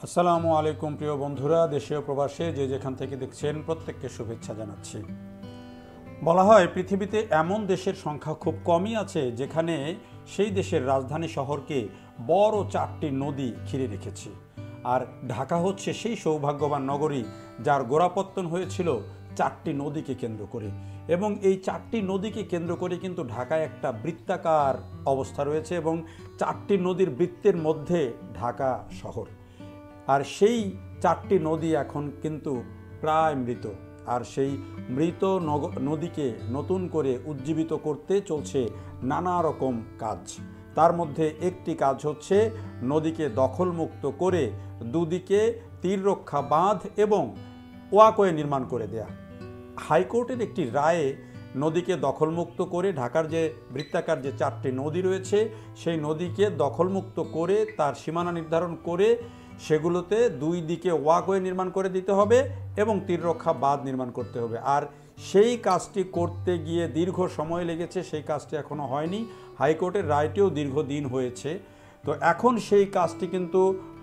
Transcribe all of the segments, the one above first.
আসসালামু আলাইকুম প্রিয় বন্ধুরা, দেশে ও প্রবাসে যে যেখান থেকে দেখছেন প্রত্যেককে শুভেচ্ছা জানাচ্ছি। বলা হয় পৃথিবীতে এমন দেশের সংখ্যা খুব কমই আছে যেখানে সেই দেশের রাজধানী শহরকে বড় 4টি নদী ঘিরে রেখেছে। আর ঢাকা হচ্ছে সেই সৌভাগ্যবান নগরী যার গোড়াপত্তন হয়েছিল 4টি নদীকে কেন্দ্র করে। এবং এই 4টি নদীকে কেন্দ্র করে কিন্তু ঢাকায় একটা বৃত্তাকার অবস্থা রয়েছে এবং 4টি নদীর বৃত্তের মধ্যে ঢাকা শহর। আর সেই 4টি নদী এখন কিন্তু প্রায় মৃত। আর সেই মৃত নদীকে নতুন করে উজ্জীবিত করতে চলছে নানা রকম কাজ। তার মধ্যে একটি কাজ হচ্ছে নদীকে দখলমুক্ত করে দুদিকে তীররক্ষা বাঁধ এবং ওয়াকওয়ে নির্মাণ করে দেয়া। হাইকোর্টের একটি রায়ে নদীকে দখলমুক্ত করে ঢাকার যে বৃত্তাকার যে 4টি নদী রয়েছে সেই নদীকে দখলমুক্ত করে তার সীমানা নির্ধারণ করে সেগুলোতে দুই দিকে ওয়াকওয়ে নির্মাণ করে দিতে হবে এবং তীররক্ষা বাঁধ নির্মাণ করতে হবে। আর সেই কাজটি করতে গিয়ে দীর্ঘ সময় লেগেছে, সেই কাজটি এখনও হয়নি। হাইকোর্টের রায়টিও দীর্ঘদিন হয়েছে। তো এখন সেই কাজটি কিন্তু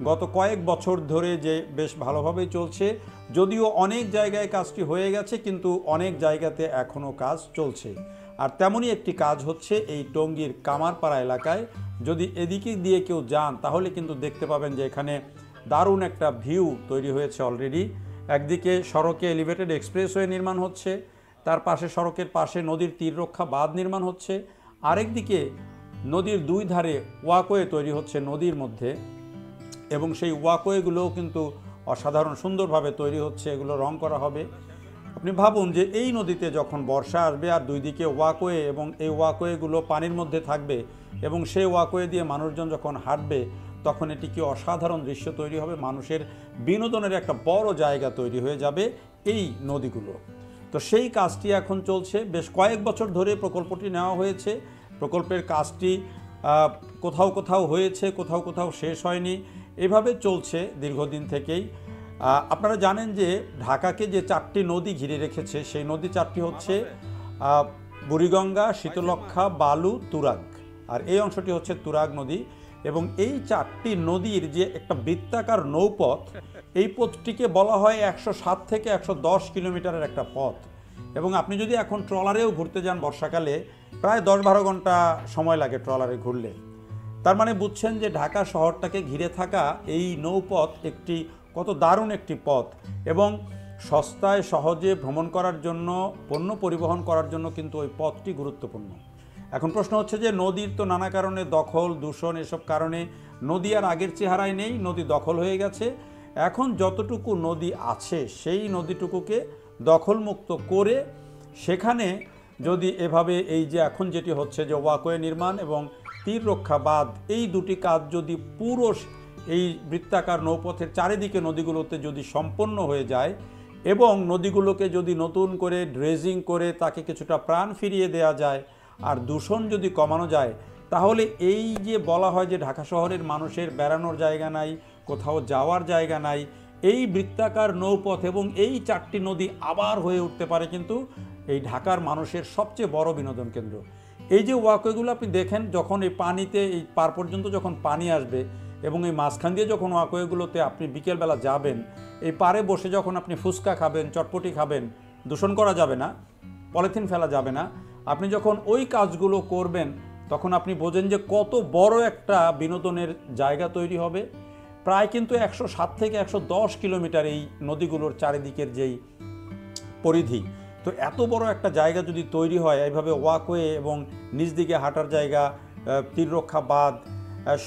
গত কয়েক বছর ধরে যে বেশ ভালোভাবেই চলছে, যদিও অনেক জায়গায় কাজটি হয়ে গেছে কিন্তু অনেক জায়গাতে এখনও কাজ চলছে। আর তেমনই একটি কাজ হচ্ছে এই টঙ্গীর কামারপাড়া এলাকায়। যদি এদিকে দিয়ে কেউ যান তাহলে কিন্তু দেখতে পাবেন যে এখানে দারুণ একটা ভিউ তৈরি হয়েছে অলরেডি। একদিকে সড়কে এলিভেটেড এক্সপ্রেসওয়ে নির্মাণ হচ্ছে, তার পাশে সড়কের পাশে নদীর তীররক্ষা বাঁধ নির্মাণ হচ্ছে, আরেকদিকে নদীর দুই ধারে ওয়াকওয়ে তৈরি হচ্ছে নদীর মধ্যে এবং সেই ওয়াকওয়েগুলোও কিন্তু অসাধারণ সুন্দরভাবে তৈরি হচ্ছে, এগুলো রং করা হবে। আপনি ভাবুন যে এই নদীতে যখন বর্ষা আসবে আর দুই দিকে ওয়াকওয়ে এবং এই ওয়াকওয়েগুলো পানির মধ্যে থাকবে এবং সেই ওয়াকওয়ে দিয়ে মানুষজন যখন হাঁটবে তখন এটি কি অসাধারণ দৃশ্য তৈরি হবে। মানুষের বিনোদনের একটা বড় জায়গা তৈরি হয়ে যাবে এই নদীগুলো। তো সেই কাজটি এখন চলছে, বেশ কয়েক বছর ধরে প্রকল্পটি নেওয়া হয়েছে। প্রকল্পের কাজটি কোথাও কোথাও হয়েছে, কোথাও কোথাও শেষ হয়নি, এভাবে চলছে দীর্ঘদিন থেকেই। আপনারা জানেন যে ঢাকাকে যে 4টি নদী ঘিরে রেখেছে সেই নদী 4টি হচ্ছে বুড়িগঙ্গা, শীতলক্ষ্যা, বালু, তুরাগ। আর এই অংশটি হচ্ছে তুরাগ নদী। এবং এই 4টি নদীর যে একটা বৃত্তাকার নৌপথ, এই পথটিকে বলা হয় 107 থেকে 110 কিলোমিটারের একটা পথ। এবং আপনি যদি এখন ট্রলারেও ঘুরতে যান বর্ষাকালে প্রায় 10-12 ঘন্টা সময় লাগে ট্রলারে ঘুরলে। তার মানে বুঝছেন যে ঢাকা শহরটাকে ঘিরে থাকা এই নৌপথ একটি কত দারুণ একটি পথ এবং সস্তায় সহজে ভ্রমণ করার জন্য, পণ্য পরিবহন করার জন্য কিন্তু ওই পথটি গুরুত্বপূর্ণ। এখন প্রশ্ন হচ্ছে যে নদীর তো নানা কারণে দখল, দূষণ, এসব কারণে নদী আর আগের চেহারায় নেই, নদী দখল হয়ে গেছে। এখন যতটুকু নদী আছে সেই নদীটুকুকে দখলমুক্ত করে সেখানে যদি এভাবে এই যে এখন যেটি হচ্ছে যে ওয়াকওয়ে নির্মাণ এবং তীররক্ষা বাঁধ, এই দুটি কাজ যদি পুরো এই বৃত্তাকার নৌপথের চারিদিকে নদীগুলোতে যদি সম্পন্ন হয়ে যায় এবং নদীগুলোকে যদি নতুন করে ড্রেজিং করে তাকে কিছুটা প্রাণ ফিরিয়ে দেওয়া যায় আর দূষণ যদি কমানো যায়, তাহলে এই যে বলা হয় যে ঢাকা শহরের মানুষের বেড়ানোর জায়গা নাই, কোথাও যাওয়ার জায়গা নাই, এই বৃত্তাকার নৌপথ এবং এই 4টি নদী আবার হয়ে উঠতে পারে কিন্তু এই ঢাকার মানুষের সবচেয়ে বড় বিনোদন কেন্দ্র। এই যে ওয়াকওয়েগুলো আপনি দেখেন, যখন এই পানিতে এই পার পর্যন্ত যখন পানি আসবে এবং এই মাঝখান দিয়ে যখন ওয়াকওয়েগুলোতে আপনি বিকেলবেলা যাবেন, এই পারে বসে যখন আপনি ফুচকা খাবেন, চটপটি খাবেন, দূষণ করা যাবে না, পলিথিন ফেলা যাবে না, আপনি যখন ওই কাজগুলো করবেন তখন আপনি বোঝেন যে কত বড় একটা বিনোদনের জায়গা তৈরি হবে। প্রায় কিন্তু 107 থেকে 110 কিলোমিটার এই নদীগুলোর চারিদিকের যেই পরিধি, তো এত বড় একটা জায়গা যদি তৈরি হয় এইভাবে ওয়াকওয়ে এবং নিচ দিকে হাঁটার জায়গা, তীররক্ষা বাঁধ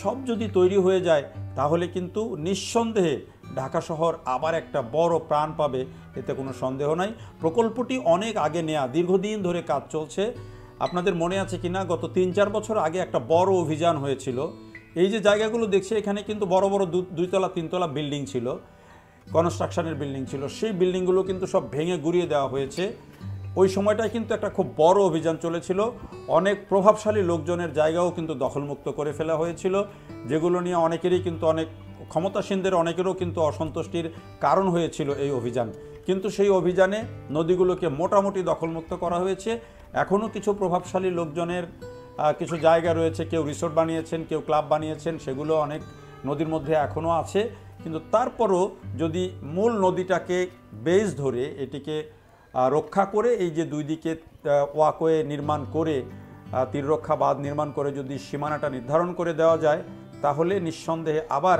সব যদি তৈরি হয়ে যায় তাহলে কিন্তু নিঃসন্দেহে ঢাকা শহর আবার একটা বড় প্রাণ পাবে, এতে কোনো সন্দেহ নাই। প্রকল্পটি অনেক আগে নেওয়া, দীর্ঘদিন ধরে কাজ চলছে। আপনাদের মনে আছে কিনা, গত 3-4 বছর আগে একটা বড় অভিযান হয়েছিল। এই যে জায়গাগুলো দেখছি এখানে কিন্তু বড় বড় 2তলা 3তলা বিল্ডিং ছিল, কনস্ট্রাকশনের বিল্ডিং ছিল, সেই বিল্ডিংগুলো কিন্তু সব ভেঙে গুঁড়িয়ে দেওয়া হয়েছে। ওই সময়টায় কিন্তু একটা খুব বড় অভিযান চলেছিল, অনেক প্রভাবশালী লোকজনের জায়গাও কিন্তু দখলমুক্ত করে ফেলা হয়েছিল, যেগুলো নিয়ে অনেকেরই কিন্তু অনেক ক্ষমতাসীনদের অনেকেরও কিন্তু অসন্তুষ্টির কারণ হয়েছিল এই অভিযান। কিন্তু সেই অভিযানে নদীগুলোকে মোটামুটি দখলমুক্ত করা হয়েছে। এখনও কিছু প্রভাবশালী লোকজনের কিছু জায়গা রয়েছে, কেউ রিসোর্ট বানিয়েছেন, কেউ ক্লাব বানিয়েছেন, সেগুলো অনেক নদীর মধ্যে এখনও আছে। কিন্তু তারপরও যদি মূল নদীটাকে বেস ধরে এটিকে রক্ষা করে এই যে দুই দিকে ওয়াকওয়ে নির্মাণ করে তীররক্ষা বাঁধ নির্মাণ করে যদি সীমানাটা নির্ধারণ করে দেওয়া যায়, তাহলে নিঃসন্দেহে আবার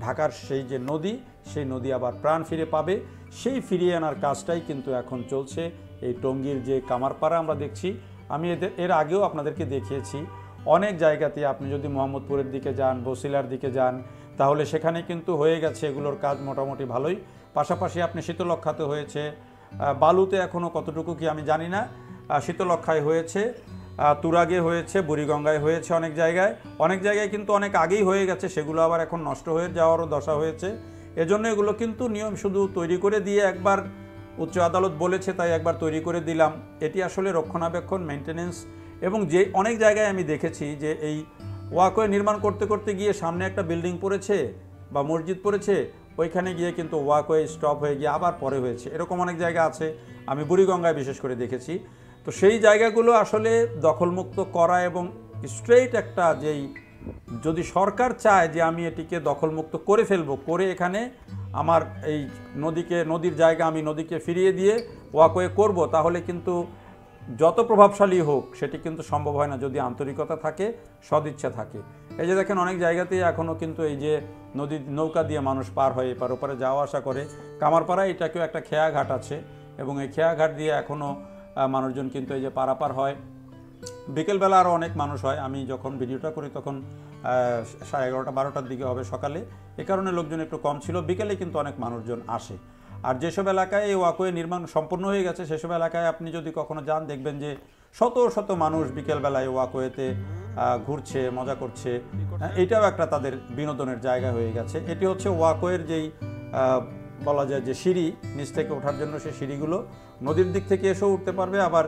ঢাকার সেই যে নদী, সেই নদী আবার প্রাণ ফিরে পাবে। সেই ফিরিয়ে আনার কাজটাই কিন্তু এখন চলছে। এই টঙ্গীর যে কামারপাড়া আমরা দেখছি, আমি এর আগেও আপনাদেরকে দেখিয়েছি, অনেক জায়গাতে আপনি যদি মোহাম্মদপুরের দিকে যান, বসিলার দিকে যান, তাহলে সেখানে কিন্তু হয়ে গেছে এগুলোর কাজ মোটামুটি ভালোই। পাশাপাশি আপনি শীতলক্ষাতে হয়েছে, বালুতে এখনও কতটুকু কি আমি জানি না, শীতলক্ষায় হয়েছে, তুরাগে হয়েছে, বুড়িগঙ্গায় হয়েছে, অনেক জায়গায় কিন্তু অনেক আগেই হয়ে গেছে, সেগুলো আবার এখন নষ্ট হয়ে যাওয়ারও দশা হয়েছে। এজন্য এগুলো কিন্তু নিয়ম শুধু তৈরি করে দিয়ে একবার উচ্চ আদালত বলেছে তাই একবার তৈরি করে দিলাম, এটি আসলে রক্ষণাবেক্ষণ, মেনটেনেন্স, এবং যে অনেক জায়গায় আমি দেখেছি যে এই ওয়াকওয়ে নির্মাণ করতে করতে গিয়ে সামনে একটা বিল্ডিং পড়েছে বা মসজিদ পড়েছে, ওইখানে গিয়ে কিন্তু ওয়াকওয়ে স্টপ হয়ে গিয়ে আবার পরে হয়েছে, এরকম অনেক জায়গা আছে, আমি বুড়িগঙ্গায় বিশেষ করে দেখেছি। তো সেই জায়গাগুলো আসলে দখলমুক্ত করা এবং স্ট্রেইট একটা যেই, যদি সরকার চায় যে আমি এটিকে দখলমুক্ত করে ফেলবো, করে এখানে আমার এই নদীর জায়গা আমি নদীকে ফিরিয়ে দিয়ে ওয়াকওয়ে করব, তাহলে কিন্তু যত প্রভাবশালী হোক সেটি কিন্তু সম্ভব হয় না যদি আন্তরিকতা থাকে, সদিচ্ছা থাকে। এই যে দেখেন অনেক জায়গাতেই এখনও কিন্তু এই যে নৌকা দিয়ে মানুষ পার হয়, এপার ওপারে যাওয়া আসা করে। কামারপাড়া এটাকেও একটা খেয়াঘাট আছে এবং এই খেয়াঘাট দিয়ে এখনও মানুষজন কিন্তু এই যে পারাপার হয়। বিকেলবেলা আরও অনেক মানুষ হয়, আমি যখন ভিডিওটা করি তখন 11:30-12টার দিকে হবে সকালে, এ কারণে লোকজন একটু কম ছিল। বিকেলে কিন্তু অনেক মানুষজন আসে। আর যেসব এলাকায় এই ওয়াকওয়ে নির্মাণ সম্পূর্ণ হয়ে গেছে সেসব এলাকায় আপনি যদি কখনো যান, দেখবেন যে শত শত মানুষ বিকেলবেলায় ওয়াকওয়েতে ঘুরছে, মজা করছে। এটাও একটা তাদের বিনোদনের জায়গা হয়ে গেছে। এটি হচ্ছে ওয়াকওয়ের যেই বলা যায় যে সিঁড়ি, নিচ থেকে ওঠার জন্য সেই সিঁড়িগুলো নদীর দিক থেকে এসেও উঠতে পারবে, আবার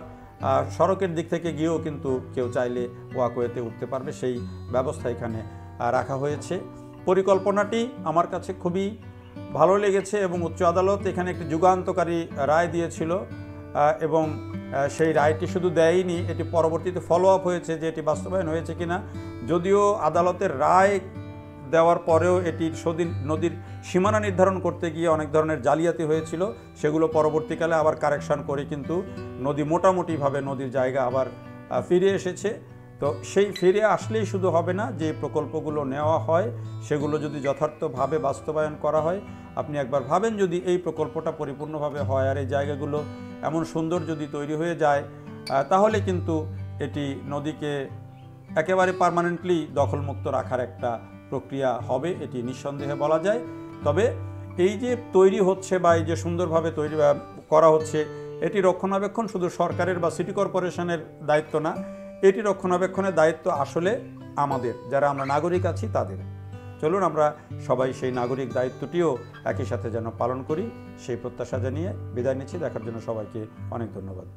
সড়কের দিক থেকে গিয়েও কিন্তু কেউ চাইলে ওয়াকওয়েতে উঠতে পারবে, সেই ব্যবস্থা এখানে রাখা হয়েছে। পরিকল্পনাটি আমার কাছে খুবই ভালো লেগেছে এবং উচ্চ আদালত এখানে একটি যুগান্তকারী রায় দিয়েছিল এবং সেই রায়টি শুধু দেয়নি, এটি পরবর্তীতে ফলো আপ হয়েছে যে এটি বাস্তবায়ন হয়েছে কিনা। যদিও আদালতের রায় দেওয়ার পরেও এটি নদীর সীমানা নির্ধারণ করতে গিয়ে অনেক ধরনের জালিয়াতি হয়েছিল, সেগুলো পরবর্তীকালে আবার কারেকশন করে কিন্তু নদী মোটামুটিভাবে নদীর জায়গা আবার ফিরে এসেছে। তো সেই ফিরে আসলেই শুধু হবে না, যে প্রকল্পগুলো নেওয়া হয় সেগুলো যদি যথার্থভাবে বাস্তবায়ন করা হয়। আপনি একবার ভাবেন যদি এই প্রকল্পটা পরিপূর্ণভাবে হয় আর এই জায়গাগুলো এমন সুন্দর যদি তৈরি হয়ে যায়, তাহলে কিন্তু এটি নদীকে একেবারে পার্মানেন্টলি দখলমুক্ত রাখার একটা প্রক্রিয়া হবে, এটি নিঃসন্দেহে বলা যায়। তবে এই যে তৈরি হচ্ছে বা এই যে সুন্দরভাবে তৈরি করা হচ্ছে, এটি রক্ষণাবেক্ষণ শুধু সরকারের বা সিটি কর্পোরেশনের দায়িত্ব না, এটি রক্ষণাবেক্ষণের দায়িত্ব আসলে আমাদের, যারা আমরা নাগরিক আছি তাদের। চলুন আমরা সবাই সেই নাগরিক দায়িত্বটিও একই সাথে যেন পালন করি, সেই প্রত্যাশা জানিয়ে বিদায় নিচ্ছি। দেখার জন্য সবাইকে অনেক ধন্যবাদ।